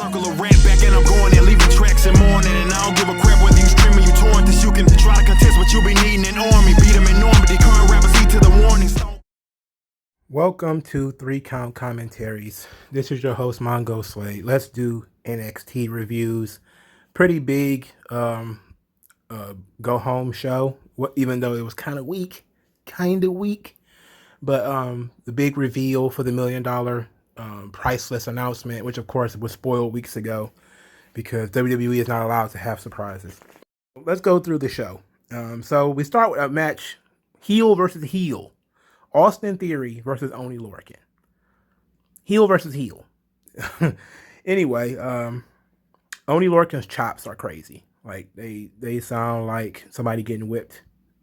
circle of rat back and I'm going and leaving tracks and mourning. And I don't give a crap whether you streaming, you torrent this. You can try to contest, but you'll be needing an army. Beat them in Normandy, current rappers eat to the warning stone. Welcome to 3 Count Commentaries. This is your host, MagMongoSlade. Let's do NXT reviews. Pretty big go home show, even though it was kind of weak. But the big reveal for the $1 million priceless announcement, which of course was spoiled weeks ago because WWE is not allowed to have surprises. Let's go through the show. So we start with a match, heel versus heel. Austin Theory versus Oney Lorcan. Heel versus heel. Anyway, Oney Lorcan's chops are crazy. Like they sound like somebody getting whipped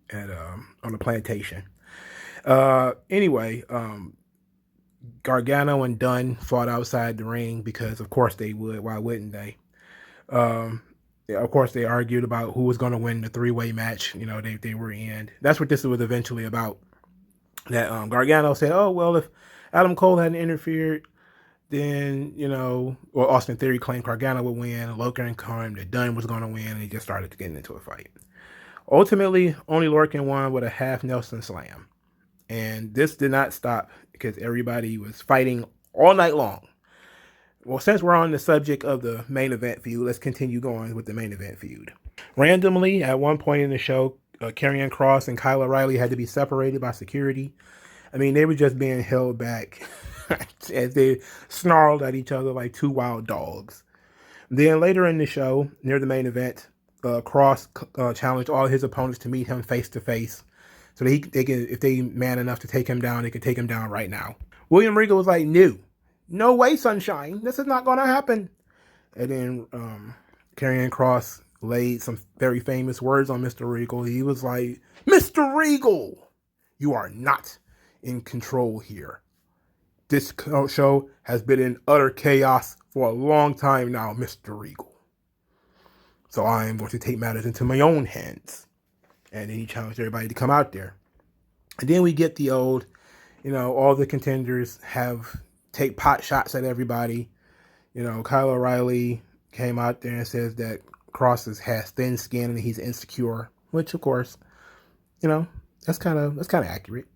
at on a plantation. Anyway, Gargano and Dunn fought outside the ring because of course they would. Why wouldn't they? Of course they argued about who was going to win the 3-way match. You know, they were in. That's what this was eventually about. That Gargano said, oh, well, if Adam Cole hadn't interfered, then, you know, well, Austin Theory claimed Gargano would win. Lorcan claimed that Dunn was going to win, and he just started getting into a fight. Ultimately, Oney Lorcan won with a half Nelson slam. And this did not stop because everybody was fighting all night long. Well, since we're on the subject of the main event feud, let's continue going with the main event feud. Randomly, at one point in the show, Karrion Kross and Kyle O'Reilly had to be separated by security. I mean, they were just being held back as they snarled at each other like two wild dogs. Then later in the show, near the main event, Kross challenged all his opponents to meet him face to face, so that they can, if they man enough to take him down, they can take him down right now. William Regal was like, no way, sunshine, this is not going to happen. And then Karrion Kross laid some very famous words on Mr. Regal. He was like, Mr. Regal, you are not in control here. This show has been in utter chaos for a long time now, Mr. Regal. So I am going to take matters into my own hands. And then he challenged everybody to come out there. And then we get the old, you know, all the contenders take pot shots at everybody. You know, Kyle O'Reilly came out there and says that Kross has thin skin and he's insecure, which of course, you know, that's kind of accurate.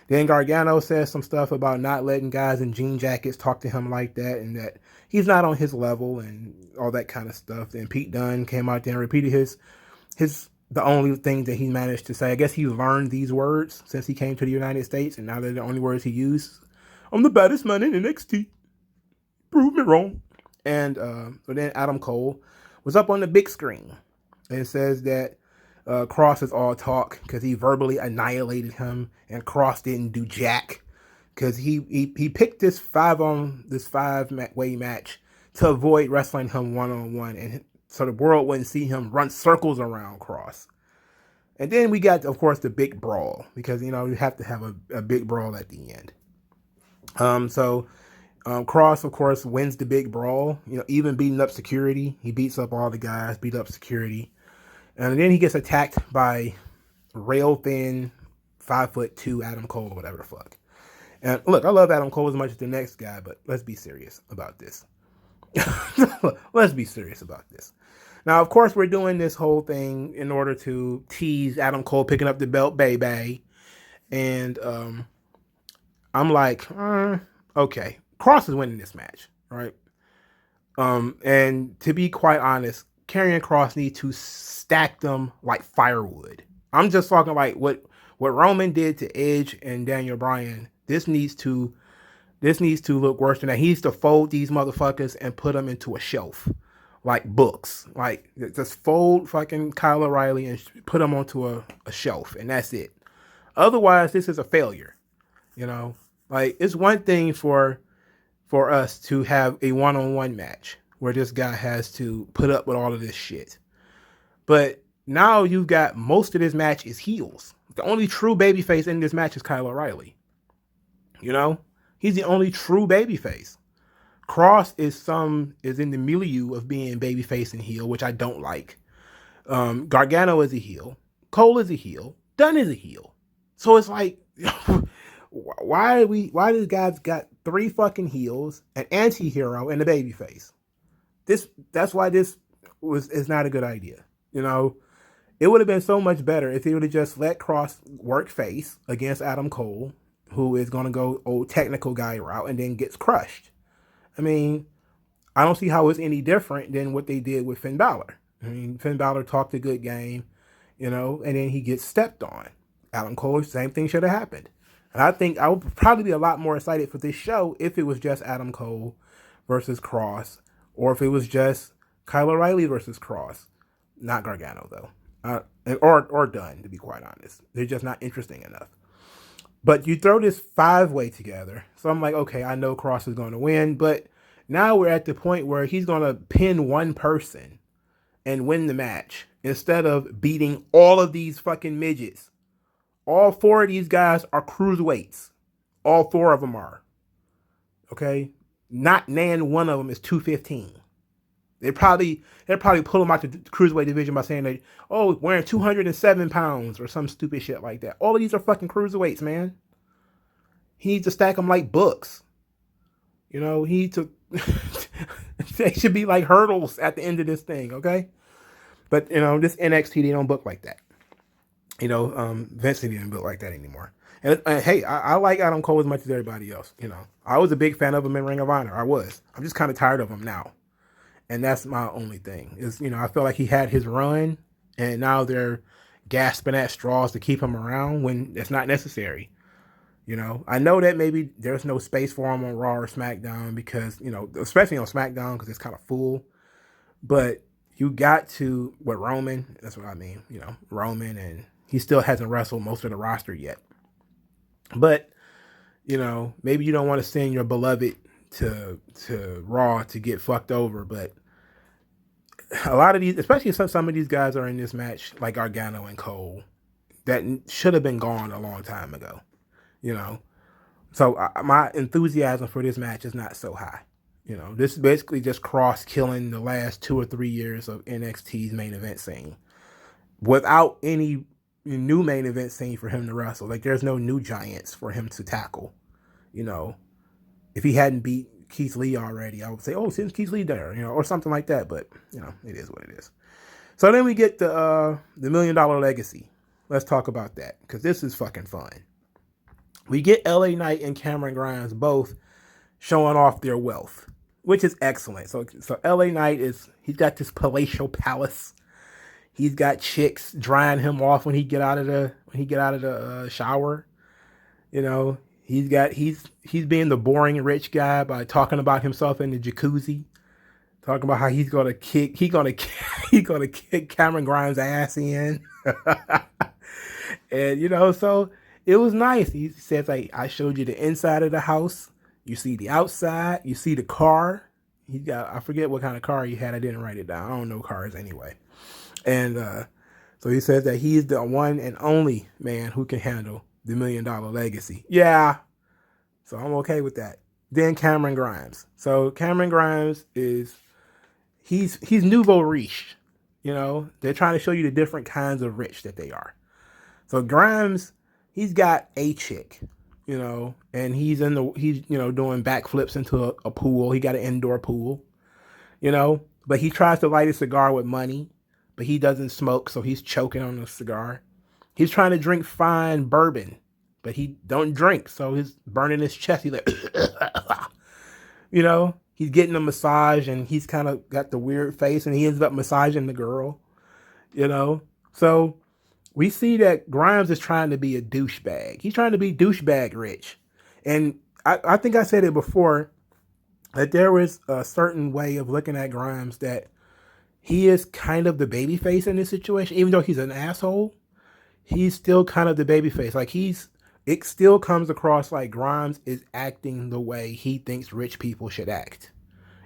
Then Gargano says some stuff about not letting guys in jean jackets talk to him like that, and that he's not on his level and all that kind of stuff. Then Pete Dunne came out there and repeated the only thing that he managed to say. I guess he learned these words since he came to the United States, and now they're the only words he used. I'm the baddest man in NXT. Prove me wrong. And so then Adam Cole was up on the big screen and says that Kross is all talk because he verbally annihilated him, and Kross didn't do jack because he picked this 5-way match to avoid wrestling him 1-on-1, and so the world wouldn't see him run circles around Kross. And then we got, of course, the big brawl because, you know, you have to have a big brawl at the end. Kross, of course, wins the big brawl, you know, even beating up security. He beats up all the guys, beat up security. And then he gets attacked by rail thin, 5'2" Adam Cole, whatever the fuck. And look, I love Adam Cole as much as the next guy, but let's be serious about this. Let's be serious about this. Now, of course, we're doing this whole thing in order to tease Adam Cole picking up the belt, baby. And I'm like, okay, Kross is winning this match, right? And to be quite honest, Karrion Kross needs to stack them like firewood. I'm just talking like what Roman did to Edge and Daniel Bryan. This needs to look worse than that. He needs to fold these motherfuckers and put them into a shelf, like books. Like just fold fucking Kyle O'Reilly and put them onto a shelf, and that's it. Otherwise, this is a failure. You know, like it's one thing for us to have a one-on-one match where this guy has to put up with all of this shit. But now you've got most of this match is heels. The only true babyface in this match is Kyle O'Reilly. You know, he's the only true babyface. Kross is in the milieu of being babyface and heel, which I don't like. Gargano is a heel. Cole is a heel. Dunn is a heel. So it's like, why these guys got 3 fucking heels, an anti-hero, and a babyface? that's why this is not a good idea. You know, it would have been so much better if he would have just let Cross work face against Adam Cole, who is going to go old technical guy route and then gets crushed. I mean, I don't see how it's any different than what they did with Finn Balor. I mean, Finn Balor talked a good game, you know, and then he gets stepped on. Adam Cole, same thing should have happened. And I think I would probably be a lot more excited for this show if it was just Adam Cole versus Cross, or if it was just Kyle O'Reilly versus Cross. Not Gargano, though. Or Dunn, to be quite honest. They're just not interesting enough. But you throw this 5-way together. So I'm like, okay, I know Cross is going to win, but now we're at the point where he's going to pin one person and win the match instead of beating all of these fucking midgets. All 4 of these guys are cruiserweights. All 4 of them are. Okay? Not nan one of them is 215. They'd probably pull him out the cruiserweight division by saying that, oh, wearing 207 pounds or some stupid shit like that. All of these are fucking cruiserweights, man. He needs to stack them like books. You know, he needs to. They should be like hurdles at the end of this thing, okay? But, you know, this NXT, they don't book like that. You know, Vince didn't book like that anymore. And hey, I like Adam Cole as much as everybody else. You know, I was a big fan of him in Ring of Honor. I was. I'm just kind of tired of him now. And that's my only thing is, you know, I feel like he had his run and now they're gasping at straws to keep him around when it's not necessary. You know, I know that maybe there's no space for him on Raw or SmackDown because, you know, especially on SmackDown because it's kind of full. But you got to, with Roman, that's what I mean, you know, Roman, and he still hasn't wrestled most of the roster yet. But, you know, maybe you don't want to send your beloved to Raw to get fucked over, but a lot of these, especially some of these guys are in this match, like Gargano and Cole, that should have been gone a long time ago, you know. So my enthusiasm for this match is not so high. You know, this is basically just Cross killing the last 2 or 3 years of NXT's main event scene without any new main event scene for him to wrestle. Like, there's no new giants for him to tackle. You know, if he hadn't beat Keith Lee already, I would say, oh, since Keith Lee there, you know, or something like that. But, you know, it is what it is. So then we get the $1 Million Legacy. Let's talk about that because this is fucking fun. We get LA Knight and Cameron Grimes both showing off their wealth, which is excellent. So LA Knight he's got this palatial palace. He's got chicks drying him off when he get out of the shower. You know, he's being the boring rich guy by talking about himself in the jacuzzi, talking about how he's gonna kick Cameron Grimes' ass in, and you know, so it was nice. He says, like, I showed you the inside of the house. You see the outside. You see the car. I forget what kind of car he had. I didn't write it down. I don't know cars anyway. And so he says that he's the one and only man who can handle the $1 Million Legacy. Yeah. So I'm okay with that. Then Cameron Grimes. So Cameron Grimes he's nouveau riche. You know, they're trying to show you the different kinds of rich that they are. So Grimes, he's got a chick, you know, and he's you know, doing backflips into a pool. He got an indoor pool, you know, but he tries to light a cigar with money, but he doesn't smoke, so he's choking on the cigar. He's trying to drink fine bourbon, but he don't drink, so he's burning his chest. He's like, you know, he's getting a massage, and he's kind of got the weird face, and he ends up massaging the girl, you know. So we see that Grimes is trying to be a douchebag. He's trying to be douchebag rich. And I think I said it before, that there was a certain way of looking at Grimes that he is kind of the babyface in this situation. Even though he's an asshole, he's still kind of the babyface. Like, it still comes across like Grimes is acting the way he thinks rich people should act.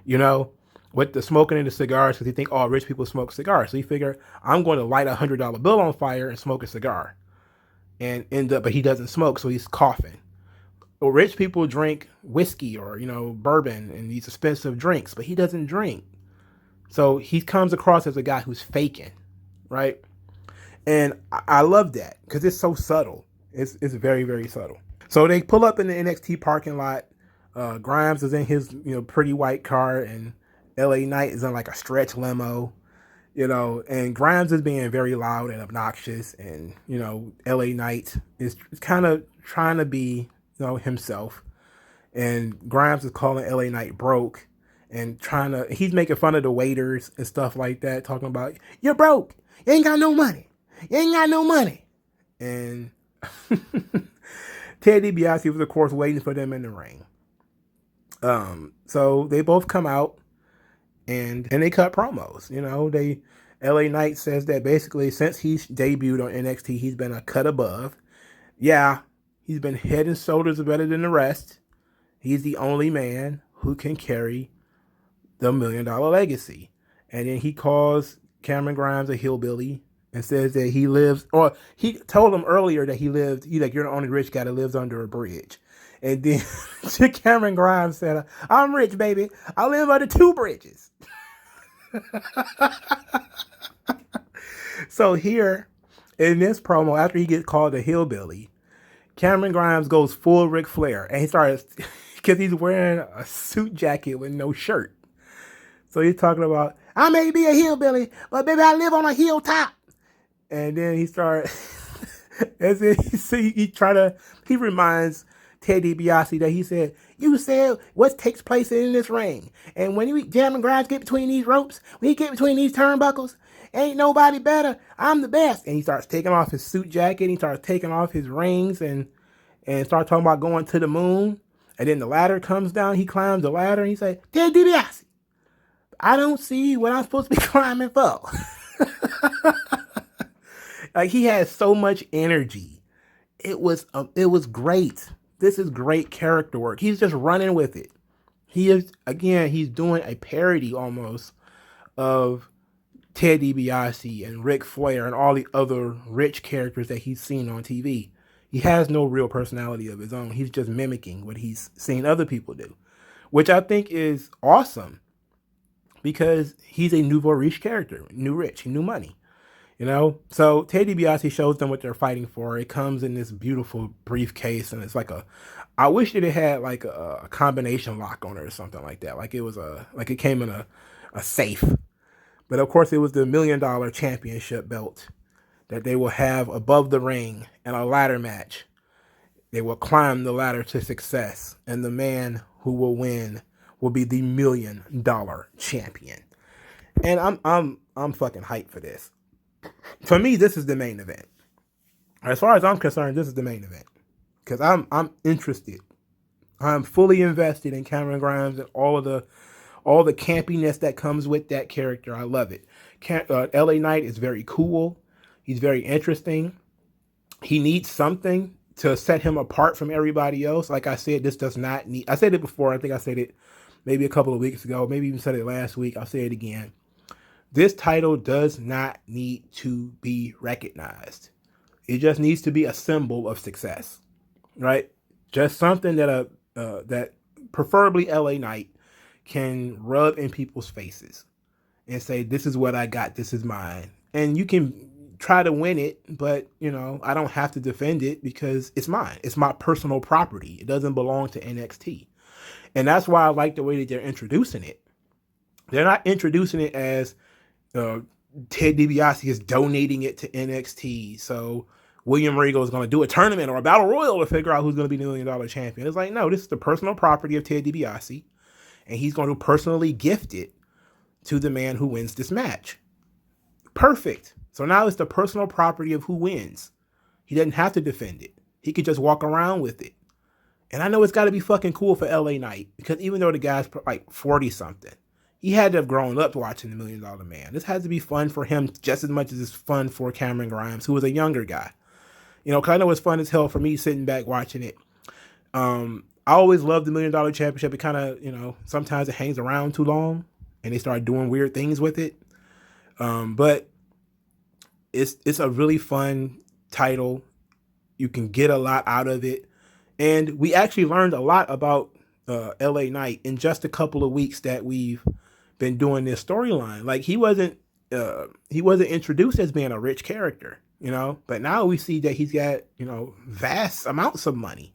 You know, with the smoking and the cigars, because he think, oh, rich people smoke cigars. So he figure, I'm going to light $100 bill on fire and smoke a cigar. And but he doesn't smoke, so he's coughing. Well, rich people drink whiskey or, you know, bourbon and these expensive drinks, but he doesn't drink. So he comes across as a guy who's faking, right? And I love that because it's so subtle. It's very, very subtle. So they pull up in the NXT parking lot. Grimes is in his, you know, pretty white car, and LA Knight is in like a stretch limo, and Grimes is being very loud and obnoxious, and LA Knight is kind of trying to be himself, and Grimes is calling LA Knight broke and he's making fun of the waiters and stuff like that, talking about you're broke, you ain't got no money, and Ted DiBiase was of course waiting for them in the ring. So they both come out and they cut promos. LA Knight says that basically since he's debuted on NXT, he's been a cut above. Yeah, he's been head and shoulders better than the rest. He's the only man who can carry the $1 Million Legacy. And then he calls Cameron Grimes a hillbilly and says that he told him earlier that you're the only rich guy that lives under a bridge. And then Cameron Grimes said, I'm rich, baby. I live under 2 bridges. So here in this promo, after he gets called a hillbilly, Cameron Grimes goes full Ric Flair. And he starts, because he's wearing a suit jacket with no shirt. So he's talking about, I may be a hillbilly, but baby, I live on a hilltop. And then he he reminds Ted DiBiase that he said, you said what takes place in this ring. And when Cameron Grimes get between these ropes, when he get between these turnbuckles, ain't nobody better. I'm the best. And he starts taking off his suit jacket. He starts taking off his rings and start talking about going to the moon. And then the ladder comes down. He climbs the ladder and he said, Ted DiBiase, I don't see what I'm supposed to be climbing for. Like, he has so much energy. It was great. This is great character work. He's just running with it. He's doing a parody almost of Ted DiBiase and Ric Flair and all the other rich characters that he's seen on TV. He has no real personality of his own. He's just mimicking what he's seen other people do, which I think is awesome because he's a nouveau riche character, new rich, new money. So Ted DiBiase shows them what they're fighting for. It comes in this beautiful briefcase, and it's like I wish that it had like a combination lock on it or something like that. Like it came in a safe. But of course, it was the $1 Million Championship belt that they will have above the ring in a ladder match. They will climb the ladder to success, and the man who will win will be the $1 Million Champion. And I'm fucking hyped for this. For me, this is the main event. As far as I'm concerned, this is the main event. Because I'm interested. I'm fully invested in Cameron Grimes and all the campiness that comes with that character. I love it. LA Knight is very cool. He's very interesting. He needs something to set him apart from everybody else. Like I said, this does not need... I said it before. I think I said it maybe a couple of weeks ago. Maybe even said it last week. I'll say it again. This title does not need to be recognized. It just needs to be a symbol of success, right? Just something that preferably LA Knight can rub in people's faces and say, this is what I got, this is mine. And you can try to win it, but I don't have to defend it because it's mine. It's my personal property. It doesn't belong to NXT. And that's why I like the way that they're introducing it. They're not introducing it as Ted DiBiase is donating it to NXT, so William Regal is going to do a tournament or a battle royal to figure out who's going to be the $1 Million Champion. It's like, no, this is the personal property of Ted DiBiase, and he's going to personally gift it to the man who wins this match. Perfect. So now it's the personal property of who wins. He doesn't have to defend it. He could just walk around with it. And I know it's got to be fucking cool for LA Knight, because even though the guy's like 40-something, he had to have grown up watching the $1 Million Man. This has to be fun for him just as much as it's fun for Cameron Grimes, who was a younger guy. Because I know it's fun as hell for me sitting back watching it. I always loved the $1 Million Championship. It kind of, sometimes it hangs around too long and they start doing weird things with it. But it's a really fun title. You can get a lot out of it. And we actually learned a lot about LA Knight in just a couple of weeks that we've been doing this storyline. Like, he wasn't introduced as being a rich character, but now we see that he's got, vast amounts of money,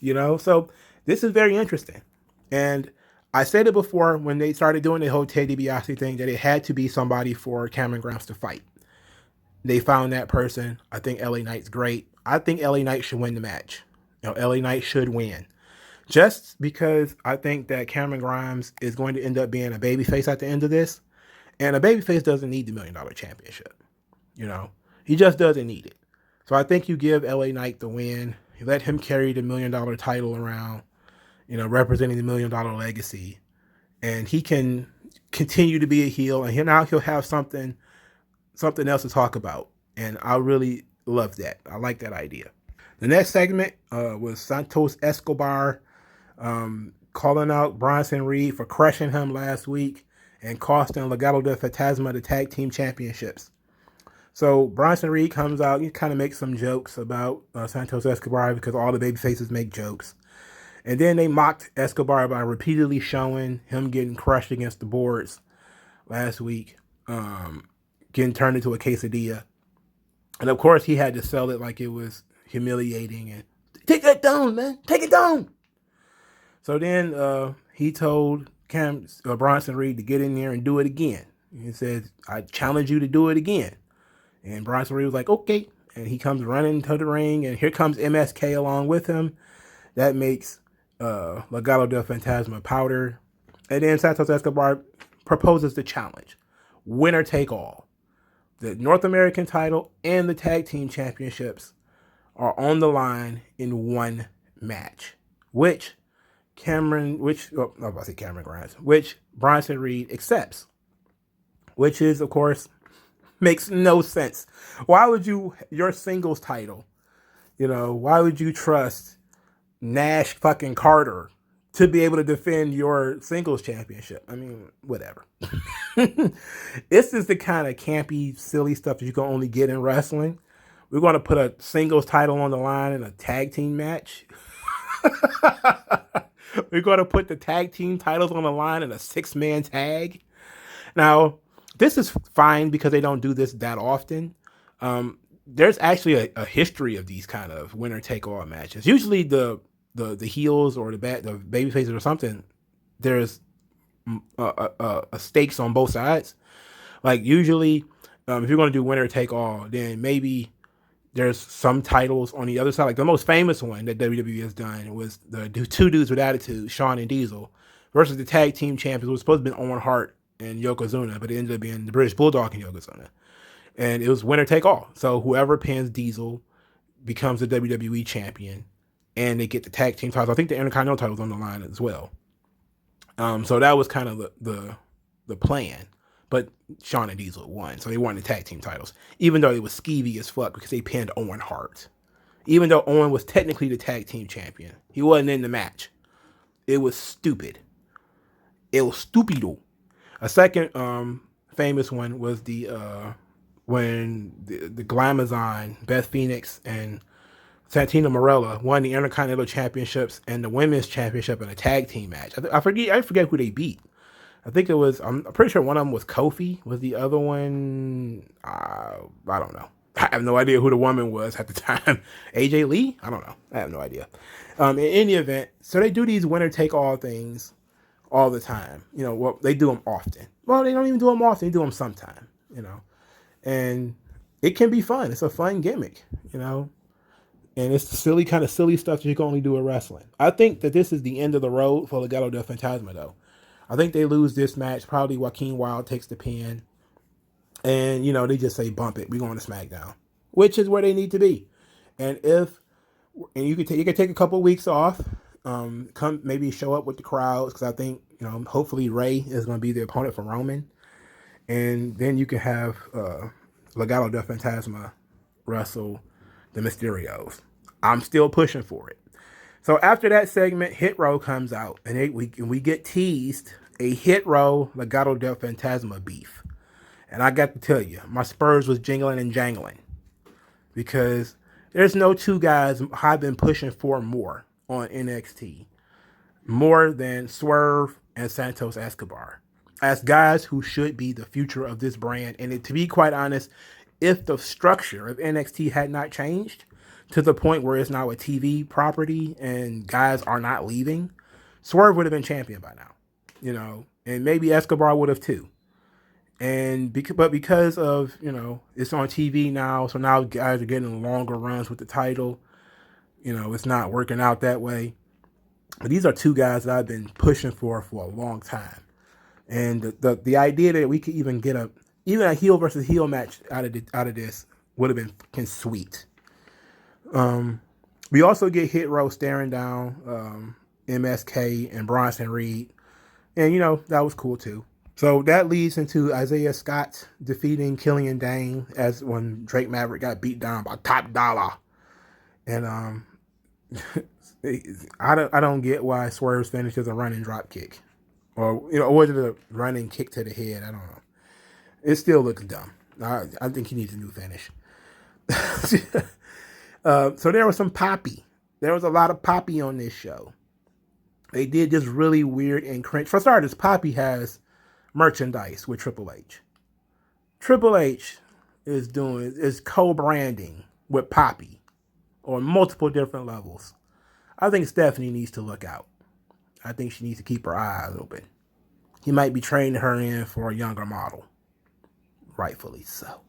so this is very interesting. And I said it before when they started doing the whole Ted DiBiase thing that it had to be somebody for Cameron Grimes to fight. They found that person. I think LA Knight's great. I think LA Knight should win the match. LA Knight should win. Just because I think that Cameron Grimes is going to end up being a babyface at the end of this. And a babyface doesn't need the $1 million championship. He just doesn't need it. So I think you give LA Knight the win. You let him carry the $1 million title around, representing the $1 million legacy. And he can continue to be a heel. And now he'll have something else to talk about. And I really love that. I like that idea. The next segment was Santos Escobar calling out Bronson Reed for crushing him last week and costing Legado del Fantasma the tag team championships. So Bronson Reed comes out, he kind of makes some jokes about Santos Escobar because all the baby faces make jokes. And then they mocked Escobar by repeatedly showing him getting crushed against the boards last week, getting turned into a quesadilla. And of course he had to sell it like it was humiliating and take that down, man, take it down. So then he told Bronson Reed to get in there and do it again. He said, I challenge you to do it again. And Bronson Reed was like, okay. And he comes running to the ring, and here comes MSK along with him. That makes Legado del Fantasma powder. And then Santos Escobar proposes the challenge. Winner take all. The North American title and the tag team championships are on the line in one match, which Bronson Reed accepts, which is, of course, makes no sense. Why would your singles title, why would you trust Nash fucking Carter to be able to defend your singles championship? I mean, whatever. This is the kind of campy, silly stuff that you can only get in wrestling. We're going to put a singles title on the line in a tag team match. We're going to put the tag team titles on the line in a 6-man tag. Now, this is fine because they don't do this that often. There's actually a history of these kind of winner take all matches. Usually the heels or the baby faces or something, there's a stakes on both sides. Like usually, if you're going to do winner take all, then maybe there's some titles on the other side. Like the most famous one that WWE has done was the two dudes with attitude, Shawn and Diesel, versus the tag team champions. It was supposed to be Owen Hart and Yokozuna, but it ended up being the British Bulldog and Yokozuna. And it was winner take all. So whoever pins Diesel becomes the WWE champion, and they get the tag team titles. I think the Intercontinental title's on the line as well. So that was kind of the plan. But Shawn and Diesel won, so they won the tag team titles. Even though it was skeevy as fuck because they pinned Owen Hart. Even though Owen was technically the tag team champion. He wasn't in the match. It was stupid. It was stupido. A second famous one was when the Glamazon, Beth Phoenix, and Santino Marella won the Intercontinental Championships and the Women's Championship in a tag team match. I forget who they beat. I think it was, I'm pretty sure one of them was Kofi. Was the other one, I don't know. I have no idea who the woman was at the time. AJ Lee? I don't know. I have no idea. In any event, so they do these winner take all things all the time. They do them often. Well, they don't even do them often. They do them sometime, and it can be fun. It's a fun gimmick, and it's kind of silly stuff that you can only do in wrestling. I think that this is the end of the road for Legado del Fantasma, though. I think they lose this match. Probably Joaquin Wilde takes the pin. And, they just say, bump it. We're going to SmackDown. Which is where they need to be. And you can take a couple of weeks off. Come maybe show up with the crowds. Because I think, hopefully Ray is going to be the opponent for Roman. And then you can have Legado del Fantasma wrestle the Mysterios. I'm still pushing for it. So after that segment, Hit Row comes out, and we get teased a Hit Row Legado del Fantasma beef. And I got to tell you, my Spurs was jingling and jangling because there's no two guys I've been pushing for more on NXT, more than Swerve and Santos Escobar, as guys who should be the future of this brand. And to be quite honest, if the structure of NXT had not changed to the point where it's now a TV property and guys are not leaving, Swerve would have been champion by now. you know, and maybe Escobar would have too. But because of, you know, it's on TV now, so now guys are getting longer runs with the title. You know, it's not working out that way. But these are two guys that I've been pushing for a long time. And the idea that we could even get a heel versus heel match out of this would have been sweet. We also get Hit Row staring down MSK and Bronson Reed, and you know that was cool too. So that leads into Isaiah Scott defeating Killian Dane as when Drake Maverick got beat down by Top Dollar, and I don't get why Swerve's finish is a running drop kick, or you know, or was it a running kick to the head? I don't know. It still looks dumb. I think he needs a new finish. So there was some poppy. There was a lot of poppy on this show. They did this really weird and cringe. For starters, Poppy has merchandise with Triple H. Triple H is co-branding with Poppy on multiple different levels. I think Stephanie needs to look out. I think she needs to keep her eyes open. He might be training her in for a younger model. Rightfully so.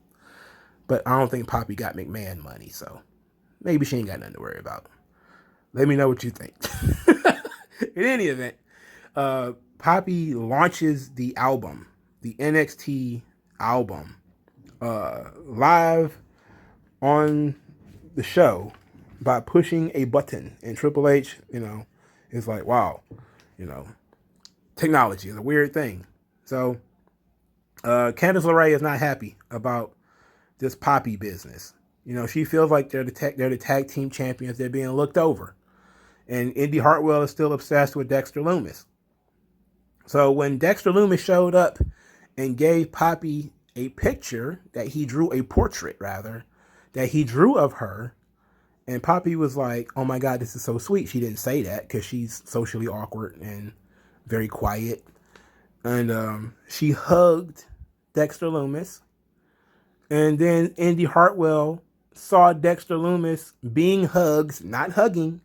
But I don't think Poppy got McMahon money, so maybe she ain't got nothing to worry about. Let me know what you think. In any event, Poppy launches the album, the NXT album, live on the show by pushing a button. And Triple H, you know, is like, wow, you know, technology is a weird thing. So Candice LeRae is not happy about this Poppy business. You know, she feels like they're the tag team champions. They're being looked over. And Indy Hartwell is still obsessed with Dexter Lumis. So when Dexter Lumis showed up and gave Poppy a picture that he drew, a portrait rather, that he drew of her, and Poppy was like, oh my God, this is so sweet. She didn't say that because she's socially awkward and very quiet. And she hugged Dexter Lumis. And then Indy Hartwell saw Dexter Lumis being hugged, not hugging,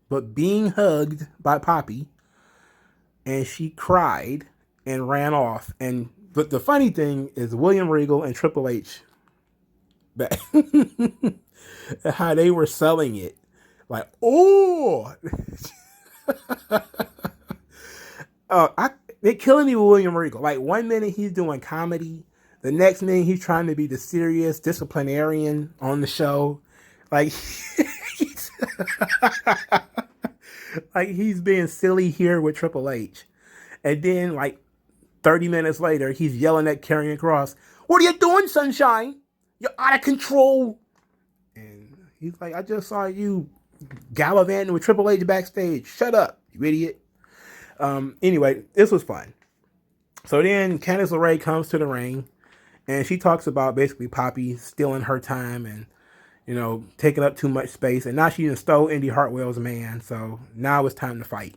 but being hugged by Poppy, and she cried and ran off. But the funny thing is William Regal and Triple H, how they were selling it, like, oh, they're killing me with William Regal. Like 1 minute he's doing comedy, the next minute he's trying to be the serious disciplinarian on the show, like. Like he's being silly here with Triple H. And then like 30 minutes later, he's yelling at Karrion Kross, what are you doing, Sunshine? You're out of control. And he's like, I just saw you gallivanting with Triple H backstage. Shut up, you idiot. Anyway, this was fun. So then Candice LeRae comes to the ring and she talks about basically Poppy stealing her time and, you know, taking up too much space. And now she even stole Indy Hartwell's man. So now it's time to fight.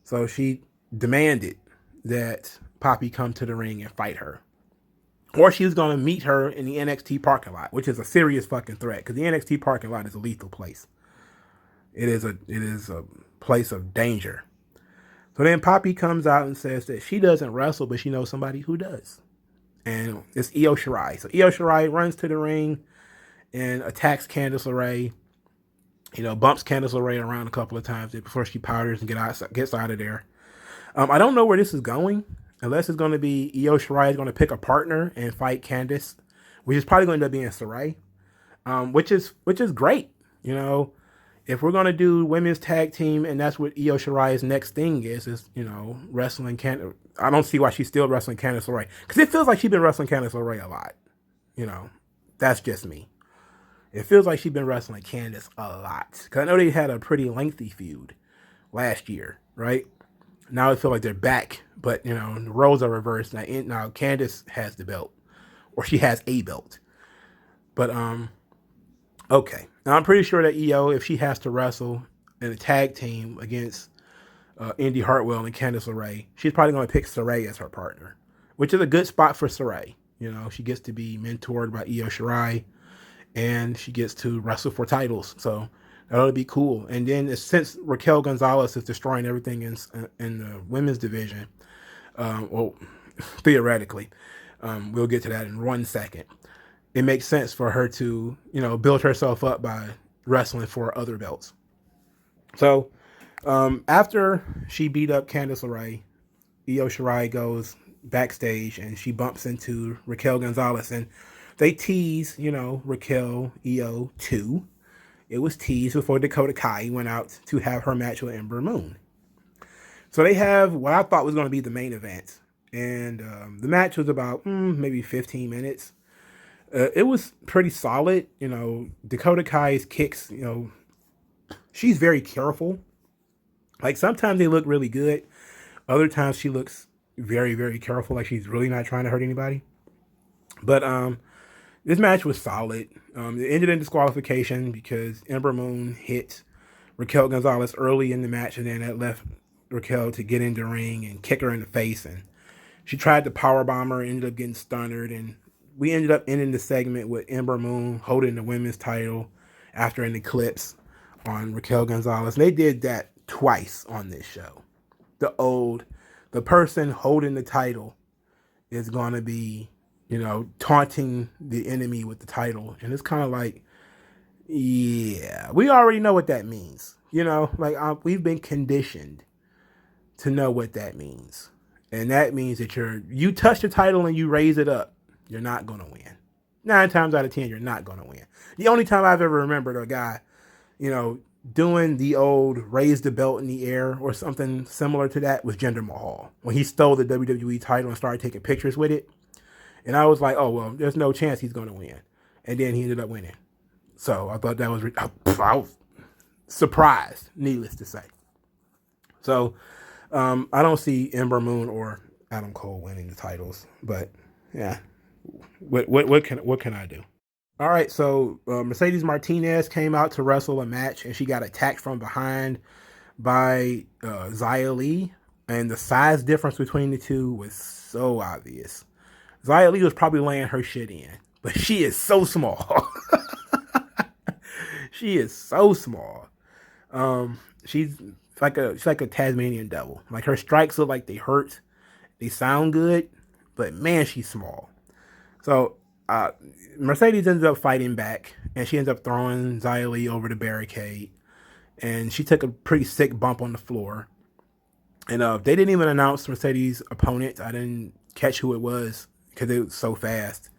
So she demanded that Poppy come to the ring and fight her. Or she was going to meet her in the NXT parking lot, which is a serious fucking threat. Because the NXT parking lot is a lethal place. It is a place of danger. So then Poppy comes out and says that she doesn't wrestle, but she knows somebody who does. And it's Io Shirai. So Io Shirai runs to the ring and attacks Candice LeRae, you know, bumps Candice LeRae around a couple of times before she powders and gets out of there. I don't know where this is going, unless it's going to be Io Shirai is going to pick a partner and fight Candice, which is probably going to end up being Sarai, which is great. You know, if we're going to do women's tag team and that's what Io Shirai's next thing is, you know, wrestling Candice. I don't see why she's still wrestling Candice LeRae, because it feels like she's been wrestling Candice LeRae a lot. You know, that's just me. It feels like she's been wrestling Candice a lot. Because I know they had a pretty lengthy feud last year, right? Now I feel like they're back. But, you know, the roles are reversed. Now Candice has the belt. Or she has a belt. But, okay. Now I'm pretty sure that Io, if she has to wrestle in a tag team against Indy Hartwell and Candice LeRae, she's probably going to pick Sarai as her partner. Which is a good spot for Sarai. You know, she gets to be mentored by Io Shirai. And she gets to wrestle for titles. So That'll be cool. And then since Raquel Gonzalez is destroying everything in the women's division, well, theoretically, we'll get to that in 1 second. It makes sense for her to, build herself up by wrestling for other belts. So after she beat up Candice LeRae, Io Shirai goes backstage and she bumps into Raquel Gonzalez, and they tease, Raquel Io 2. It was teased before Dakota Kai went out to have her match with Ember Moon. So they have what I thought was going to be the main event. And the match was about maybe 15 minutes. It was pretty solid. Dakota Kai's kicks, she's very careful. Like sometimes they look really good. Other times she looks very, very careful. Like she's really not trying to hurt anybody. But this match was solid. It ended in disqualification because Ember Moon hit Raquel Gonzalez early in the match, and then that left Raquel to get in the ring and kick her in the face. And she tried to powerbomb her, ended up getting stunned, and we ended up ending the segment with Ember Moon holding the women's title after an eclipse on Raquel Gonzalez. And they did that twice on this show. The person holding the title is going to be, taunting the enemy with the title. And it's kind of like, yeah, we already know what that means. We've been conditioned to know what that means. And that means that you touch the title and you raise it up, you're not going to win. 9 times out of 10, you're not going to win. The only time I've ever remembered a guy, doing the old raise the belt in the air or something similar to that was Jinder Mahal. When he stole the WWE title and started taking pictures with it. And I was like, oh, well, there's no chance he's going to win. And then he ended up winning. So I thought that was, I was surprised, needless to say. So I don't see Ember Moon or Adam Cole winning the titles. But yeah, what can I do? All right, so Mercedes Martinez came out to wrestle a match, and she got attacked from behind by Xia Li. And the size difference between the two was so obvious. Xia Li was probably laying her shit in, but she is so small. She is so small. She's like a Tasmanian devil. Like her strikes look like they hurt. They sound good, but man, she's small. So Mercedes ends up fighting back, and she ends up throwing Xia Li over the barricade, and she took a pretty sick bump on the floor. And they didn't even announce Mercedes' opponent. I didn't catch who it was because it was so fast.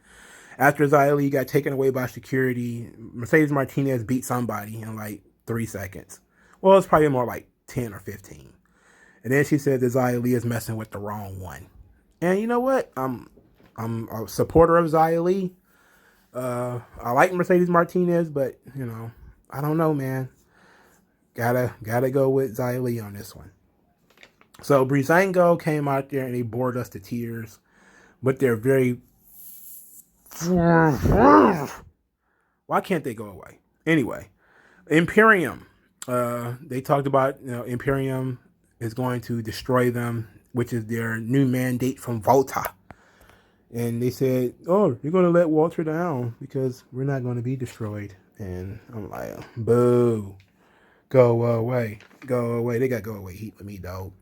After Xia Li got taken away by security, Mercedes Martinez beat somebody in like 3 seconds. Well, it's probably more like 10 or 15. And then she said that Xia Li is messing with the wrong one. And you know what? I'm a supporter of Xia Li. I like Mercedes Martinez, but I don't know, man. Gotta go with Xia Li on this one. So Breezango came out there and they bored us to tears, but they're very. Why can't they go away? Anyway, Imperium. They talked about Imperium is going to destroy them, which is their new mandate from Volta. And they said, oh, you're going to let Walter down because we're not going to be destroyed. And I'm like, boo. Go away. Go away. They got go away heat with me, dog.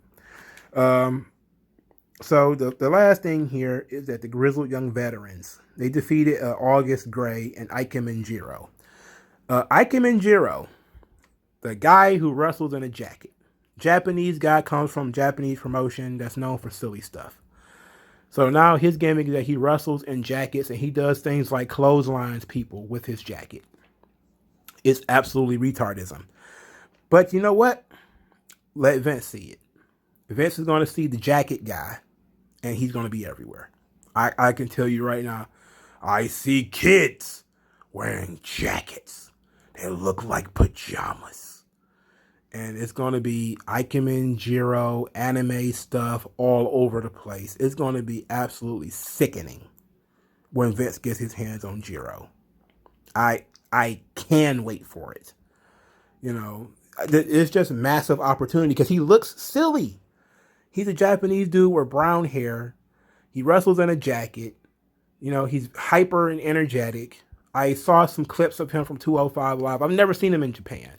So the last thing here is that the Grizzled Young Veterans, they defeated August Gray and Ike Manjiro. Ike Manjiro, the guy who wrestles in a jacket. Japanese guy, comes from Japanese promotion that's known for silly stuff. So now his gimmick is that he wrestles in jackets and he does things like clotheslines people with his jacket. It's absolutely retardism. But you know what? Let Vince see it. Vince is going to see the jacket guy and he's going to be everywhere. I can tell you right now, I see kids wearing jackets. They look like pajamas. And it's going to be Ikemen, Jiro, anime stuff all over the place. It's going to be absolutely sickening when Vince gets his hands on Jiro. I can wait for it. It's just massive opportunity because he looks silly. He's a Japanese dude with brown hair. He wrestles in a jacket. He's hyper and energetic. I saw some clips of him from 205 Live. I've never seen him in Japan.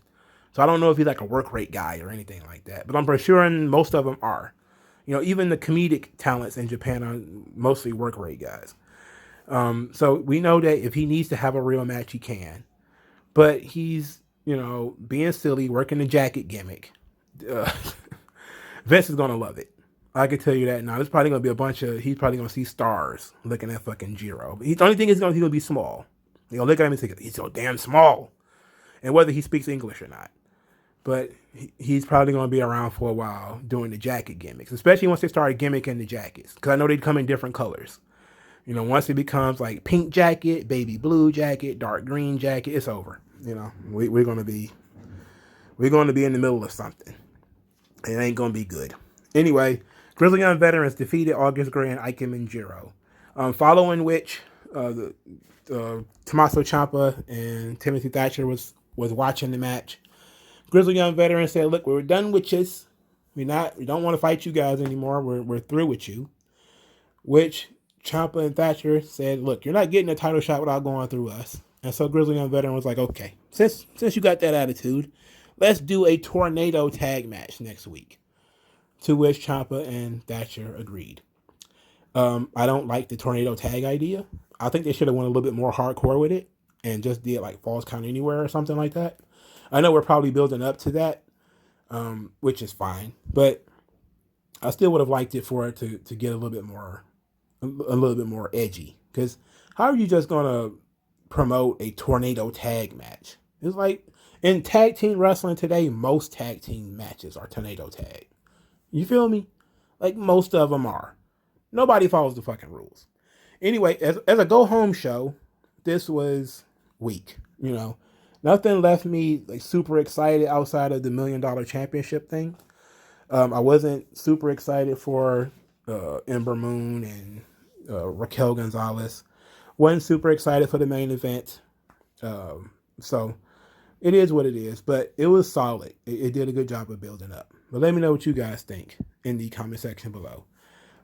So I don't know if he's like a work rate guy or anything like that, but I'm pretty sure most of them are. You know, even the comedic talents in Japan are mostly work rate guys. So we know that if he needs to have a real match, he can. But he's, you know, being silly, working the jacket gimmick. Uh, Vince is gonna love it. I can tell you that now. There's probably gonna be a bunch of. He's probably gonna see stars looking at fucking Jiro. But the only thing is he's gonna be small. You know, look at him and say he's so damn small, and whether he speaks English or not. But he's probably gonna be around for a while doing the jacket gimmicks, especially once they start gimmicking the jackets, because I know they come in different colors. You know, once it becomes like pink jacket, baby blue jacket, dark green jacket, it's over. You know, we're gonna be in the middle of something. It ain't gonna be good. Anyway, Grizzly Young Veterans defeated August Gray and Ikemen Jiro. Following which, Tommaso Ciampa and Timothy Thatcher was watching the match. Grizzly Young Veterans said, "Look, we're done with this. We don't want to fight you guys anymore. We're through with you." Which Ciampa and Thatcher said, "Look, you're not getting a title shot without going through us." And so Grizzly Young Veteran was like, "Okay, since you got that attitude, let's do a tornado tag match next week." To which Ciampa and Thatcher agreed. I don't like the tornado tag idea. I think they should have went a little bit more hardcore with it and just did like Falls Count Anywhere or something like that. I know we're probably building up to that, which is fine, but I still would have liked it for it to get a little bit more edgy. Because how are you just gonna promote a tornado tag match? It's like in tag team wrestling today, most tag team matches are tornado tag. You feel me? Like most of them are. Nobody follows the fucking rules. Anyway, as a go home show, this was weak. You know, nothing left me like super excited outside of the $1 million championship thing. I wasn't super excited for Ember Moon and Raquel Gonzalez. Wasn't super excited for the main event. So it is what it is, but it was solid. It did a good job of building up. But let me know what you guys think in the comment section below.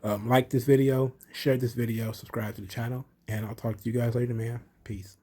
Like this video, share this video, subscribe to the channel, and I'll talk to you guys later, man. Peace.